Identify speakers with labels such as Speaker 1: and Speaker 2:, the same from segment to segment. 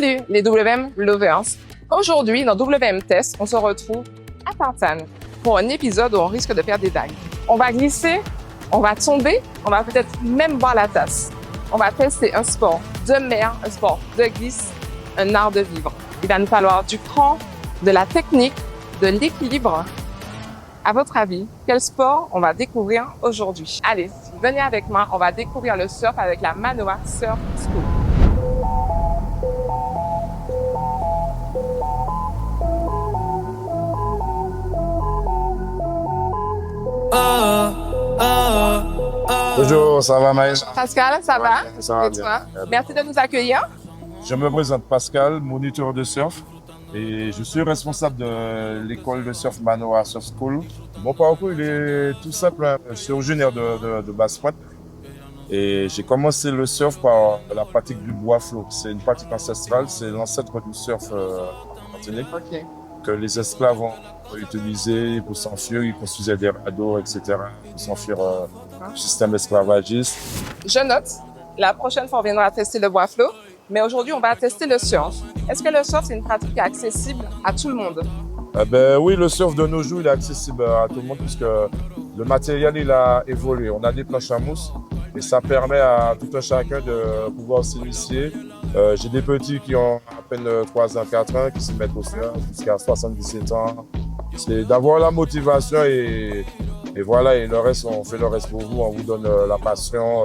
Speaker 1: Salut les WM Lovers! Aujourd'hui, dans WM Test, on se retrouve à Tartane pour un épisode où on risque de faire des vagues. On va glisser, on va tomber, on va peut-être même boire la tasse. On va tester un sport de mer, un sport de glisse, un art de vivre. Il va nous falloir du cran, de la technique, de l'équilibre. À votre avis, quel sport on va découvrir aujourd'hui? Allez, venez avec moi, on va découvrir le surf avec la Manoa Surf School.
Speaker 2: Bonjour, ça va Maël?
Speaker 1: Pascal, ça va?
Speaker 2: Ça va
Speaker 1: Et
Speaker 2: bien.
Speaker 1: toi? Merci de nous accueillir.
Speaker 2: Je me présente Pascal, moniteur de surf et je suis responsable de l'école de surf Manoa Surf School. Mon parcours il est tout simple, hein. Je suis originaire de Basse-Pointe et j'ai commencé le surf par la pratique du bois flot. C'est une pratique ancestrale, c'est l'ancêtre du surf en Martinique
Speaker 1: OK.
Speaker 2: que les esclaves ont utilisé pour s'enfuir. Ils construisaient des radeaux, etc. pour s'enfuir du système esclavagiste.
Speaker 1: Je note, la prochaine fois, on viendra tester le bois flot, mais aujourd'hui, on va tester le surf. Est-ce que le surf, c'est une pratique qui est accessible à tout le monde?
Speaker 2: Oui, le surf de nos jours, il est accessible à tout le monde puisque le matériel, il a évolué. On a des planches à mousse et ça permet à tout un chacun de pouvoir s'initier. J'ai des petits qui ont à peine 3 ans, 4 ans, qui se mettent au surf jusqu'à 77 ans. C'est d'avoir la motivation et voilà, et le reste, on fait le reste pour vous, on vous donne la passion.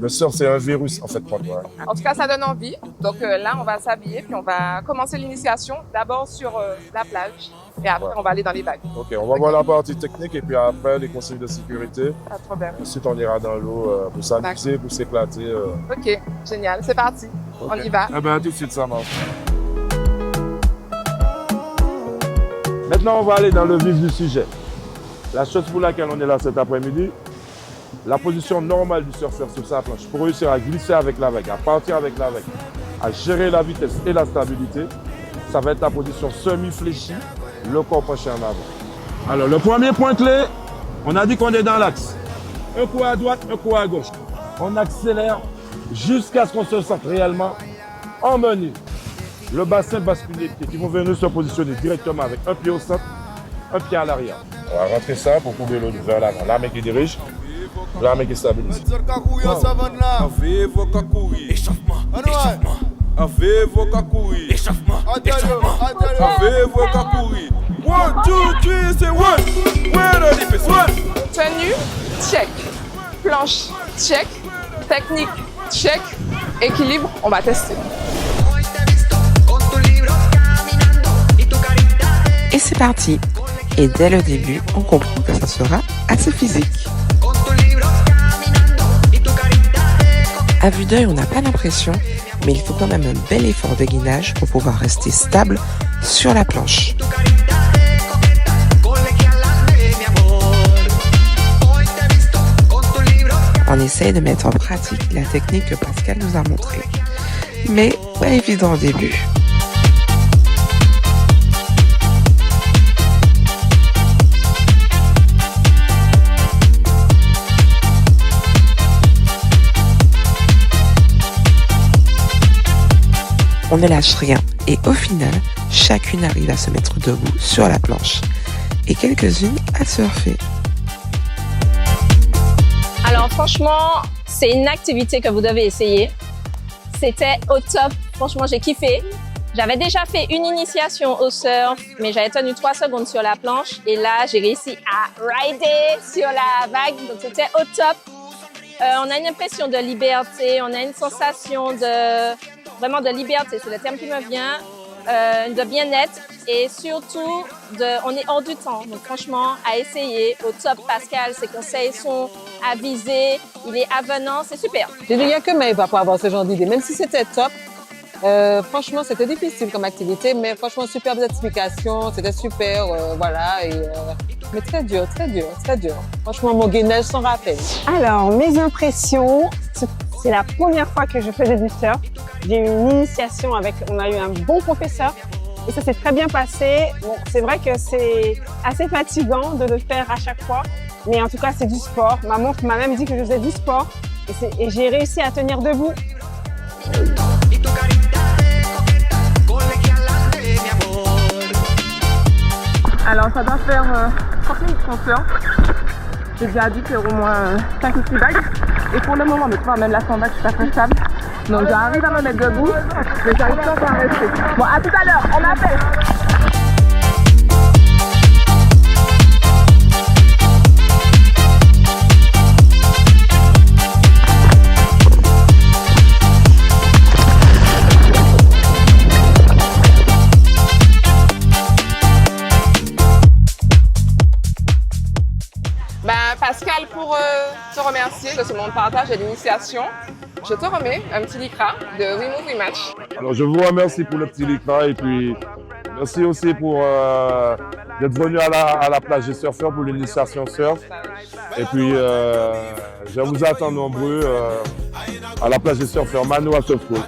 Speaker 2: Le surf, c'est un virus, en fait, pour moi.
Speaker 1: En tout cas, ça donne envie. Donc là, on va s'habiller, puis on va commencer l'initiation d'abord sur la plage, et après, on va aller dans les vagues.
Speaker 2: Ok, on va voir la partie technique et puis après, les conseils de sécurité.
Speaker 1: Pas de problème.
Speaker 2: Ensuite, on ira dans l'eau pour s'amuser, pour s'éclater.
Speaker 1: OK, génial, c'est parti.
Speaker 2: Ok.
Speaker 1: On y va.
Speaker 2: Tout de suite, ça marche. Maintenant, on va aller dans le vif du sujet. La chose pour laquelle on est là cet après-midi, la position normale du surfeur sur sa planche pour réussir à glisser avec la vague, à partir avec la vague, à gérer la vitesse et la stabilité, ça va être la position semi-fléchie, le corps penché en avant. Alors, le premier point clé, on a dit qu'on est dans l'axe. Un coup à droite, un coup à gauche. On accélère jusqu'à ce qu'on se sente réellement emmené. Le bassin bascule les pieds qui vont venir se positionner directement avec un pied au centre, un pied à l'arrière. On va rentrer ça pour couper l'eau vers l'avant. La main qui dirige, la main qui stabilise.
Speaker 1: Tenue, check. Planche, check. Technique, check. Équilibre, on va tester.
Speaker 3: Et c'est parti. Et dès le début, on comprend que ça sera assez physique. À vue d'œil, on n'a pas l'impression, mais il faut quand même un bel effort de gainage pour pouvoir rester stable sur la planche. On essaye de mettre en pratique la technique que Pascal nous a montrée. Mais pas évident au début. On ne lâche rien et au final, chacune arrive à se mettre debout sur la planche et quelques-unes à surfer.
Speaker 4: Alors franchement, c'est une activité que vous devez essayer. C'était au top. Franchement, j'ai kiffé. J'avais déjà fait une initiation au surf, mais j'avais tenu 3 secondes sur la planche et là, j'ai réussi à rider sur la vague. Donc c'était au top. On a une impression de liberté, on a une sensation vraiment de liberté, c'est le terme qui me vient, de bien-être et surtout, on est hors du temps. Donc franchement, à essayer, au top, Pascal, ses conseils sont avisés, il est avenant, c'est super.
Speaker 5: Je dirais que Maël va pas avoir ce genre d'idée, même si c'était top. Franchement, c'était difficile comme activité, mais franchement, superbes explications, c'était super, voilà. Mais très dur, très dur, très dur. Franchement, mon gainage s'en rappelle.
Speaker 6: Alors, mes impressions, c'est la première fois que je faisais du surf. J'ai eu une initiation on a eu un bon professeur et ça s'est très bien passé. Bon, c'est vrai que c'est assez fatigant de le faire à chaque fois, mais en tout cas, c'est du sport. Ma montre m'a même dit que je faisais du sport et j'ai réussi à tenir debout.
Speaker 1: Alors, ça doit faire 30 minutes qu'on surfe. J'ai déjà dû faire au moins 5 ou 6 vagues. Et pour le moment, tu vois, même la 100 vagues, je suis pas très stable. Donc, j'arrive à me mettre debout, mais j'arrive pas encore à rester. Bon, à tout à l'heure, on appelle. Pascal, pour te remercier de ce moment de partage et d'initiation, je te remets un petit lycra de We Move We Match.
Speaker 2: Alors, je vous remercie pour le petit lycra et puis merci aussi pour d'être venu à la plage des surfeurs pour l'initiation surf. Et puis, je vous attends nombreux à la plage des surfeurs Manoa Surf School.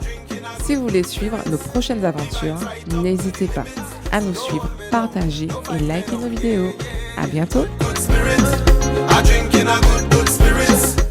Speaker 3: Si vous voulez suivre nos prochaines aventures, n'hésitez pas à nous suivre, partager et liker nos vidéos. À bientôt!
Speaker 7: I drink in a good spirit.